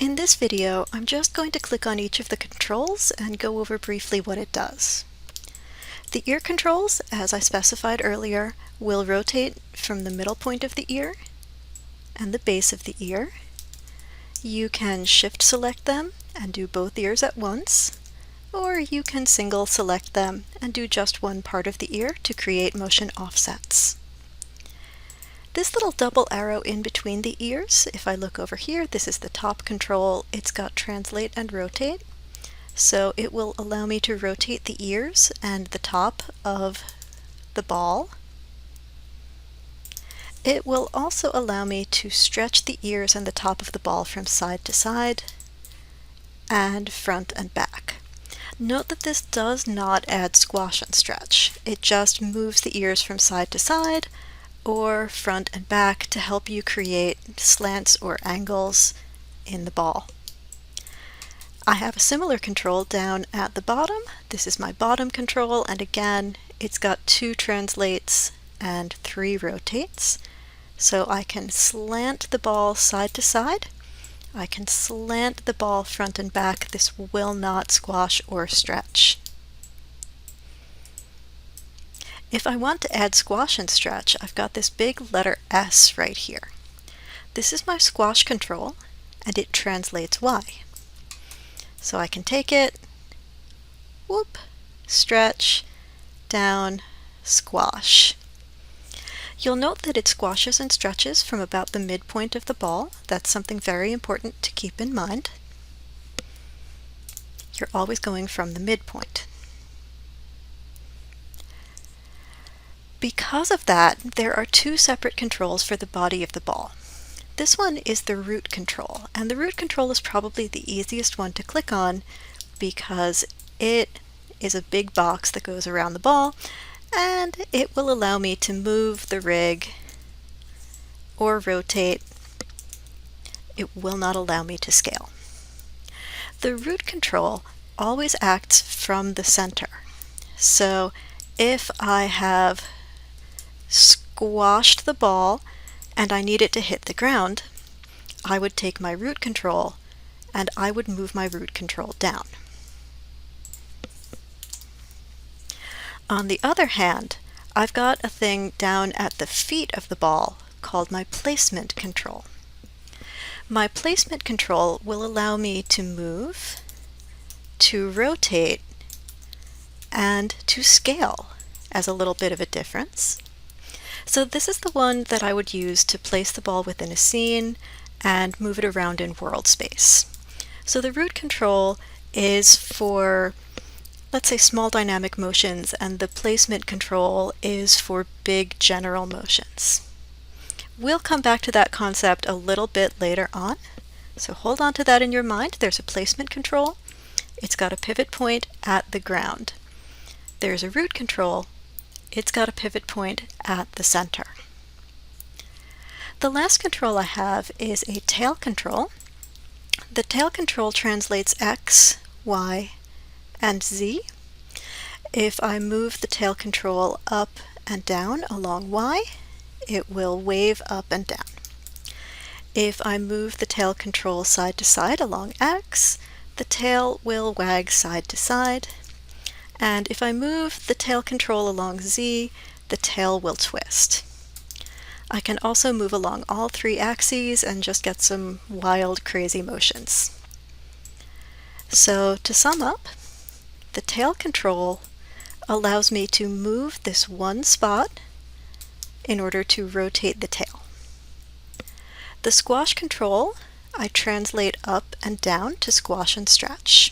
In this video, I'm just going to click on each of the controls and go over briefly what it does. The ear controls, as I specified earlier, will rotate from the middle point of the ear and the base of the ear. You can shift select them and do both ears at once, or you can single select them and do just one part of the ear to create motion offsets. This little double arrow in between the ears, if I look over here, this is the top control. It's got translate and rotate. So it will allow me to rotate the ears and the top of the ball. It will also allow me to stretch the ears and the top of the ball from side to side and front and back. Note that this does not add squash and stretch. It just moves the ears from side to side or front and back to help you create slants or angles in the ball. I have a similar control down at the bottom. This is my bottom control, and again, it's got 2 translates and 3 rotates. So I can slant the ball side to side. I can slant the ball front and back. This will not squash or stretch. If I want to add squash and stretch, I've got this big letter S right here. This is my squash control, and it translates Y. So I can take it, whoop, stretch, down, squash. You'll note that it squashes and stretches from about the midpoint of the ball. That's something very important to keep in mind. You're always going from the midpoint. Because of that, there are 2 separate controls for the body of the ball. This one is the root control, and the root control is probably the easiest one to click on because it is a big box that goes around the ball, and it will allow me to move the rig or rotate. It will not allow me to scale. The root control always acts from the center. So if I have squashed the ball and I need it to hit the ground, I would take my root control and I would move my root control down. On the other hand, I've got a thing down at the feet of the ball called my placement control. My placement control will allow me to move, to rotate, and to scale as a little bit of a difference. So this is the one that I would use to place the ball within a scene and move it around in world space. So the root control is for, let's say, small dynamic motions, and the placement control is for big general motions. We'll come back to that concept a little bit later on, so hold on to that in your mind. There's a placement control. It's got a pivot point at the ground. There's a root control. It's got a pivot point at the center. The last control I have is a tail control. The tail control translates X, Y, and Z. If I move the tail control up and down along Y, it will wave up and down. If I move the tail control side to side along X, the tail will wag side to side. And if I move the tail control along Z, the tail will twist. I can also move along all 3 axes and just get some wild, crazy motions. So to sum up, the tail control allows me to move this one spot in order to rotate the tail. The squash control, I translate up and down to squash and stretch.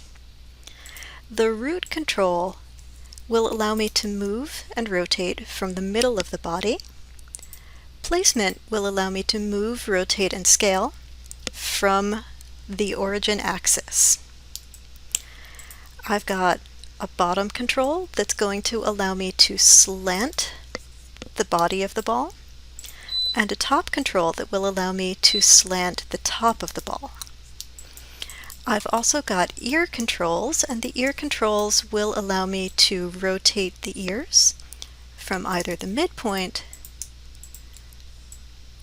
The root control will allow me to move and rotate from the middle of the body. Placement will allow me to move, rotate, and scale from the origin axis. I've got a bottom control that's going to allow me to slant the body of the ball, and a top control that will allow me to slant the top of the ball. I've also got ear controls, and the ear controls will allow me to rotate the ears from either the midpoint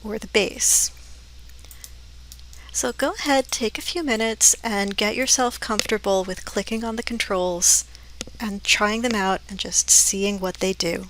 or the base. So go ahead, take a few minutes and get yourself comfortable with clicking on the controls and trying them out and just seeing what they do.